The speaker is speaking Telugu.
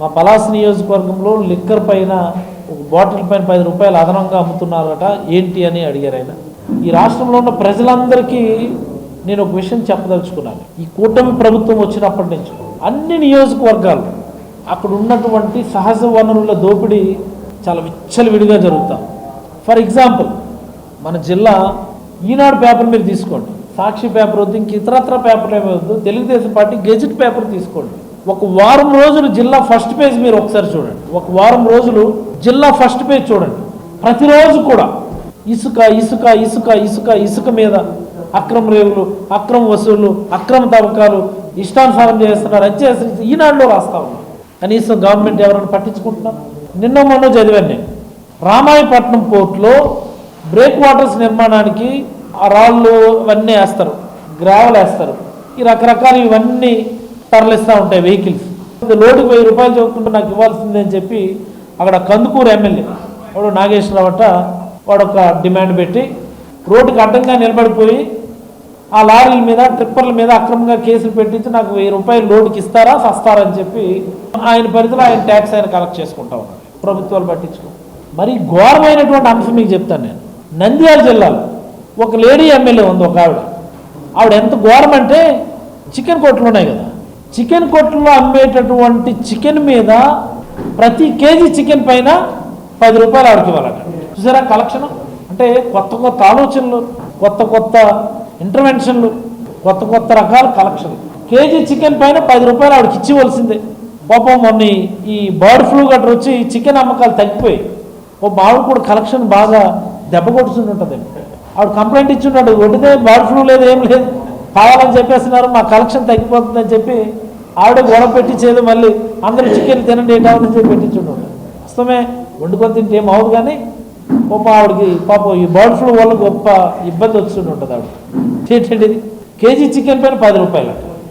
మా పలాస్ నియోజకవర్గంలో లిక్కర్ పైన ఒక బాటిల్ పైన 10 రూపాయలు అదనంగా అమ్ముతున్నారట, ఏంటి అని అడిగారు ఆయన. ఈ రాష్ట్రంలో ఉన్న ప్రజలందరికీ నేను ఒక విషయం చెప్పదలుచుకున్నాను. ఈ కూటమి ప్రభుత్వం వచ్చినప్పటి నుంచి అన్ని నియోజకవర్గాలు అక్కడ ఉన్నటువంటి సహజ వనరుల దోపిడీ చాలా విచ్చలవిడిగా జరుగుతాం. ఫర్ ఎగ్జాంపుల్ మన జిల్లా ఈనాడు పేపర్ మీరు తీసుకోండి, సాక్షి పేపర్ వద్దు, ఇంక ఇతరత్ర పేపర్లు ఏమి వద్దు, తెలుగుదేశం పార్టీ గెజిట్ పేపర్ తీసుకోండి. ఒక వారం రోజులు జిల్లా ఫస్ట్ పేజ్ మీరు ఒకసారి చూడండి. ఒక వారం రోజులు జిల్లా ఫస్ట్ పేజ్ చూడండి. ప్రతిరోజు కూడా ఇసుక ఇసుక ఇసుక ఇసుక ఇసుక మీద అక్రమ రేవులు, అక్రమ వసూళ్లు, అక్రమ తవ్వకాలు, ఇష్టానుసారం చేస్తున్నారు, అది చేసి ఈనాడులో రాస్తా ఉన్నారు. కనీసం గవర్నమెంట్ ఎవరైనా పట్టించుకుంటున్నారు? నిన్న మొన్న చదివాను నేను, రామాయపట్నం పోర్టులో బ్రేక్ వాటర్స్ నిర్మాణానికి ఆ రాళ్ళు ఇవన్నీ వేస్తారు, గ్రావెల్ వేస్తారు, ఈ రకరకాలు ఇవన్నీ తరలిస్తూ ఉంటాయి వెహికల్స్. లోడుకి 1000 రూపాయలు చదువుకుంటూ నాకు ఇవ్వాల్సిందే అని చెప్పి అక్కడ కందుకూరు ఎమ్మెల్యే వాడు నాగేశ్వరరావు అట, వాడు ఒక డిమాండ్ పెట్టి రోడ్డుకి అడ్డంగా నిలబడిపోయి ఆ లారీల మీద ట్రిప్పర్ల మీద అక్రమంగా కేసులు పెట్టించి నాకు 1000 రూపాయలు లోడుకి ఇస్తారా సస్తారని చెప్పి ఆయన పరిధిలో ఆయన ట్యాక్స్ ఆయన కలెక్ట్ చేసుకుంటా ఉన్నారు. ప్రభుత్వాలు పట్టించుకో. మరి ఘోరమైనటువంటి అంశం మీకు చెప్తాను నేను. నంద్యాల జిల్లాలో ఒక లేడీ ఎమ్మెల్యే ఉంది, ఒక ఆవిడ ఎంత ఘోరం అంటే, చికెన్ కొట్లు ఉన్నాయి కదా, చికెన్ కొట్లలో అమ్మేటటువంటి చికెన్ మీద ప్రతి కేజీ చికెన్ పైన 10 రూపాయలు ఆవిడకి ఇవ్వాలట. చూసారా కలెక్షన్? అంటే కొత్త కొత్త ఆలోచనలు, కొత్త కొత్త ఇంటర్వెన్షన్లు, కొత్త కొత్త రకాల కలెక్షన్లు. కేజీ చికెన్ పైన 10 రూపాయలు ఆవిడకి ఇచ్చివలసిందే. పాపం మొన్న ఈ బర్డ్ ఫ్లూ గట్రా వచ్చి చికెన్ అమ్మకాలు తగ్గిపోయి ఓ ఆవిడ కూడా కలెక్షన్ బాగా దెబ్బ కొట్టుకుని ఉంటుంది. ఆవిడ కంప్లైంట్ ఇచ్చింటాడు, వడ్డితే బర్డ్ ఫ్లూ లేదు, ఏం లేదు, కావాలని చెప్పేస్తున్నారు, మా కలెక్షన్ తగ్గిపోతుందని చెప్పి ఆవిడ గొడవ పెట్టించేది. మళ్ళీ అందరూ చికెన్ తినండి ఏంటని చెప్పి పెట్టించుంటాడు. వస్తమే వండుకొని తింటే ఏం అవ్వదు, కానీ పాప ఆవిడకి పాపం ఈ బర్డ్ ఫ్లూ వల్ల గొప్ప ఇబ్బంది వస్తుంటుంది ఆవిడ. ఏంటండి ఇది? కేజీ చికెన్ పైన 10 రూపాయలు.